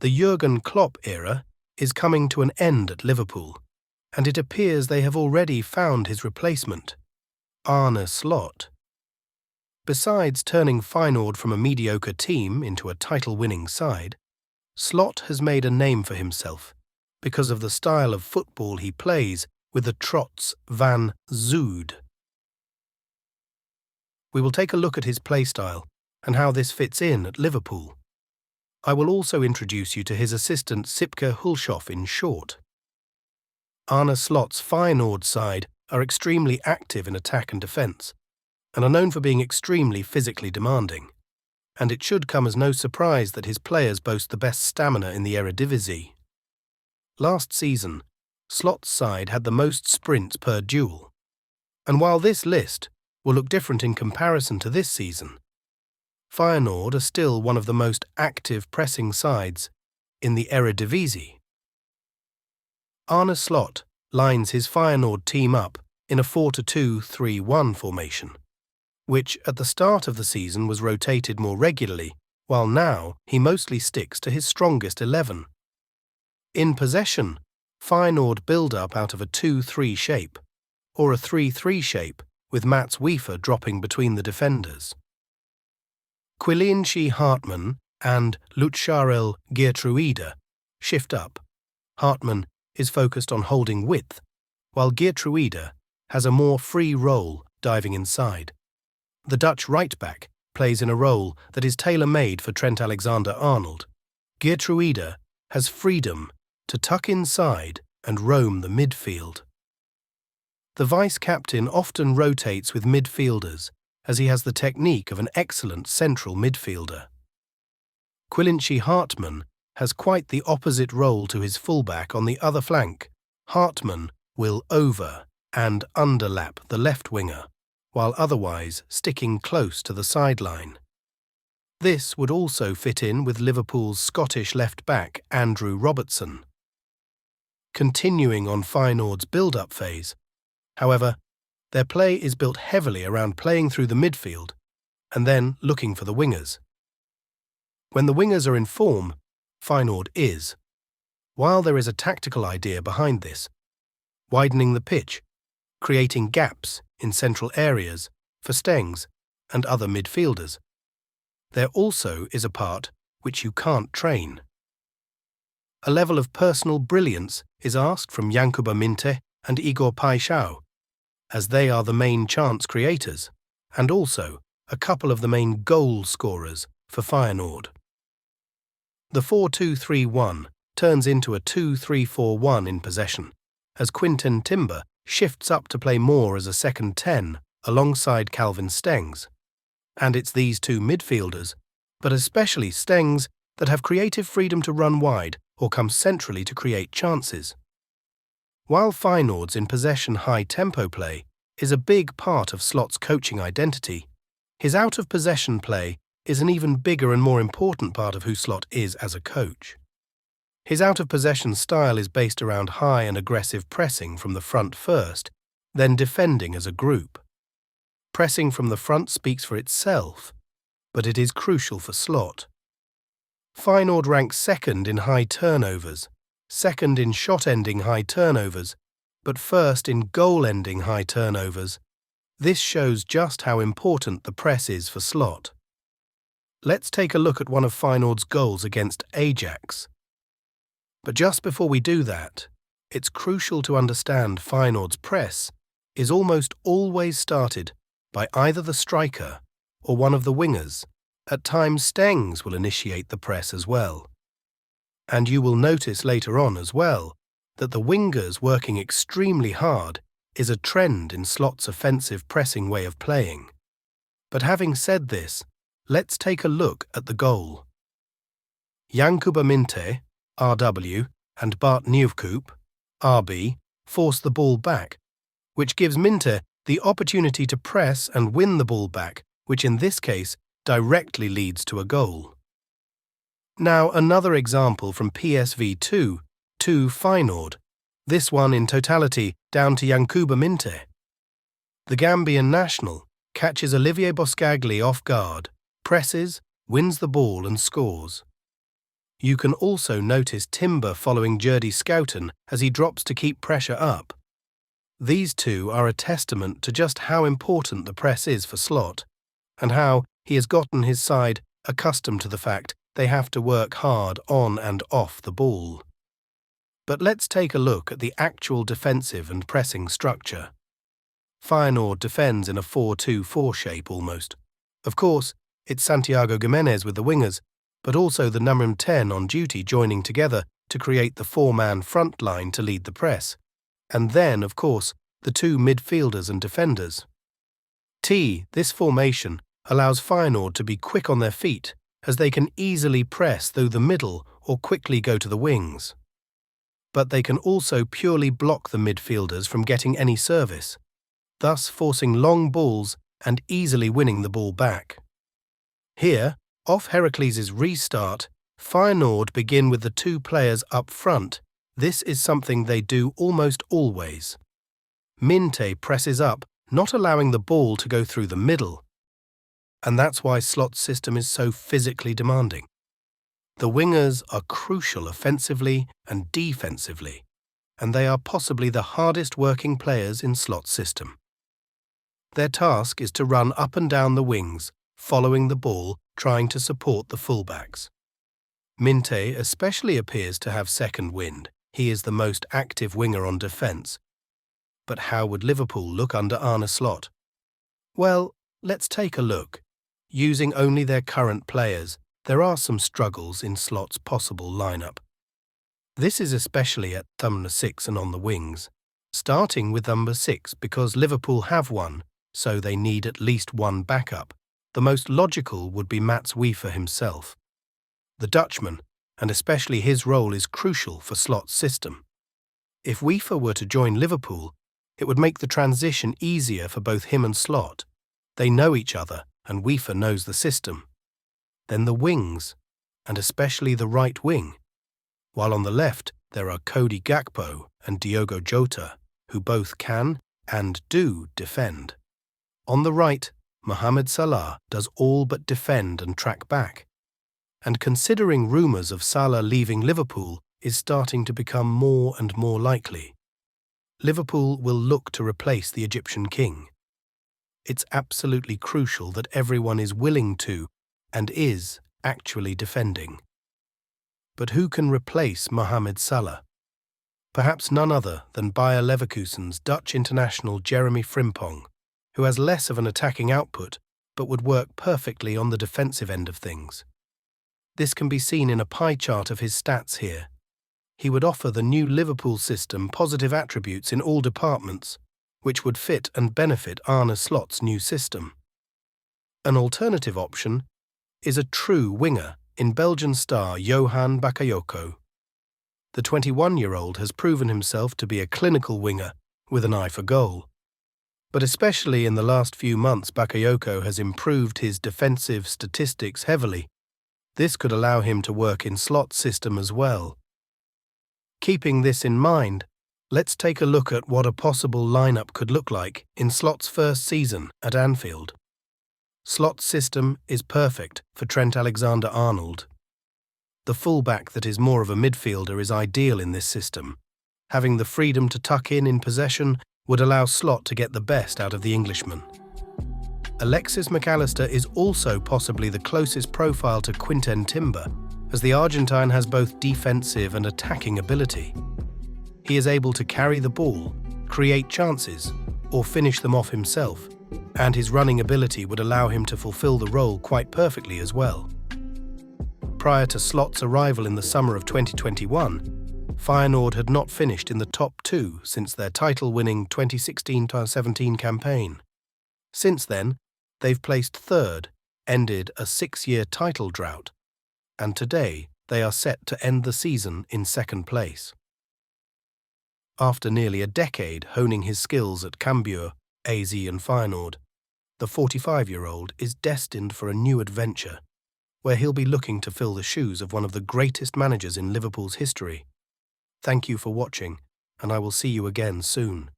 The Jurgen Klopp era is coming to an end at Liverpool, and it appears they have already found his replacement, Arne Slot. Besides turning Feyenoord from a mediocre team into a title-winning side, Slot has made a name for himself because of the style of football he plays with the Trots van Zuid. We will take a look at his play style and how this fits in at Liverpool. I will also introduce you to his assistant Sipke Hulshoff in short. Arne Slot's Feyenoord side are extremely active in attack and defence, and are known for being extremely physically demanding, and it should come as no surprise that his players boast the best stamina in the Eredivisie. Last season, Slot's side had the most sprints per duel, and while this list will look different in comparison to this season, Feyenoord are still one of the most active pressing sides in the Eredivisie. Arne Slot lines his Feyenoord team up in a 4-2-3-1 formation, which at the start of the season was rotated more regularly, while now he mostly sticks to his strongest 11. In possession, Feyenoord build up out of a 2-3 shape, or a 3-3 shape with Mats Wiefer dropping between the defenders. Quilinci Hartmann and Lucharel Geertruida shift up. Hartmann is focused on holding width, while Geertruida has a more free role diving inside. The Dutch right-back plays in a role that is tailor-made for Trent Alexander-Arnold. Geertruida has freedom to tuck inside and roam the midfield. The vice-captain often rotates with midfielders, as he has the technique of an excellent central midfielder. Quilinci Hartmann has quite the opposite role to his fullback on the other flank. Hartmann will over and underlap the left winger, while otherwise sticking close to the sideline. This would also fit in with Liverpool's Scottish left-back Andrew Robertson. Continuing on Feyenoord's build-up phase, however, their play is built heavily around playing through the midfield and then looking for the wingers. When the wingers are in form, Feyenoord is, while there is a tactical idea behind this, widening the pitch, creating gaps in central areas for Stengs and other midfielders. There also is a part which you can't train. A level of personal brilliance is asked from Yankuba Minteh and Igor Paixão, as they are the main chance creators, and also a couple of the main goal scorers for Feyenoord. The 4-2-3-1 turns into a 2-3-4-1 in possession, as Quinten Timber shifts up to play more as a second 10 alongside Calvin Stengs. And it's these two midfielders, but especially Stengs, that have creative freedom to run wide or come centrally to create chances. While Feyenoord's in possession high-tempo play is a big part of Slot's coaching identity, his out-of-possession play is an even bigger and more important part of who Slot is as a coach. His out-of-possession style is based around high and aggressive pressing from the front first, then defending as a group. Pressing from the front speaks for itself, but it is crucial for Slot. Feyenoord ranks second in high turnovers, second in shot-ending high turnovers, but first in goal-ending high turnovers. This shows just how important the press is for Slot. Let's take a look at one of Feyenoord's goals against Ajax. But just before we do that, it's crucial to understand Feyenoord's press is almost always started by either the striker or one of the wingers. At times Stengs will initiate the press as well. And you will notice later on as well that the wingers working extremely hard is a trend in Slot's offensive pressing way of playing. But having said this, let's take a look at the goal. Yankuba Minteh, RW, and Bart Nieuwkoop, RB, force the ball back, which gives Minteh the opportunity to press and win the ball back, which in this case directly leads to a goal. Now another example from PSV 2 to Feyenoord, this one in totality down to Yankuba Minteh. The Gambian national catches Olivier Boscagli off guard, presses, wins the ball and scores. You can also notice Timber following Jurdy Schouten as he drops to keep pressure up. These two are a testament to just how important the press is for Slot, and how he has gotten his side accustomed to the fact they have to work hard on and off the ball. But let's take a look at the actual defensive and pressing structure. Feyenoord defends in a 4-2-4 shape almost. Of course, it's Santiago Giménez with the wingers, but also the number 10 on duty joining together to create the four-man front line to lead the press. And then, of course, the two midfielders and defenders. This formation allows Feyenoord to be quick on their feet, as they can easily press through the middle or quickly go to the wings. But they can also purely block the midfielders from getting any service, thus forcing long balls and easily winning the ball back. Here, off Heracles' restart, Feyenoord begin with the two players up front. This is something they do almost always. Minte presses up, not allowing the ball to go through the middle. And that's why Slot's system is so physically demanding. The wingers are crucial offensively and defensively, and they are possibly the hardest working players in Slot's system. Their task is to run up and down the wings, following the ball, trying to support the fullbacks. Minte especially appears to have second wind. He is the most active winger on defence. But how would Liverpool look under Arne Slot? Well, let's take a look. Using only their current players, there are some struggles in Slot's possible lineup. This is especially at number 6 and on the wings, starting with number 6 because Liverpool have one, so they need at least one backup. The most logical would be Mats Wiefer himself. The Dutchman, and especially his role, is crucial for Slot's system. If Wiefer were to join Liverpool, it would make the transition easier for both him and Slot. They know each other, and Wiefer knows the system. Then the wings, and especially the right wing. While on the left, there are Cody Gakpo and Diogo Jota, who both can and do defend. On the right, Mohamed Salah does all but defend and track back. And considering rumours of Salah leaving Liverpool is starting to become more and more likely, Liverpool will look to replace the Egyptian king. It's absolutely crucial that everyone is willing to and is actually defending. But who can replace Mohamed Salah? Perhaps none other than Bayer Leverkusen's Dutch international Jeremy Frimpong, who has less of an attacking output but would work perfectly on the defensive end of things. This can be seen in a pie chart of his stats here. He would offer the new Liverpool system positive attributes in all departments, which would fit and benefit Arne Slot's new system. An alternative option is a true winger in Belgian star Johan Bakayoko. The 21-year-old has proven himself to be a clinical winger with an eye for goal. But especially in the last few months, Bakayoko has improved his defensive statistics heavily. This could allow him to work in Slot's system as well. Keeping this in mind, let's take a look at what a possible lineup could look like in Slot's first season at Anfield. Slot's system is perfect for Trent Alexander-Arnold. The fullback that is more of a midfielder is ideal in this system. Having the freedom to tuck in possession would allow Slot to get the best out of the Englishman. Alexis McAllister is also possibly the closest profile to Quinten Timber, as the Argentine has both defensive and attacking ability. He is able to carry the ball, create chances, or finish them off himself, and his running ability would allow him to fulfill the role quite perfectly as well. Prior to Slot's arrival in the summer of 2021, Feyenoord had not finished in the top 2 since their title-winning 2016-17 campaign. Since then, they've placed 3rd, ended a 6-year title drought, and today they are set to end the season in 2nd place. After nearly a decade honing his skills at Cambuur, AZ and Feyenoord, the 45-year-old is destined for a new adventure, where he'll be looking to fill the shoes of one of the greatest managers in Liverpool's history. Thank you for watching, and I will see you again soon.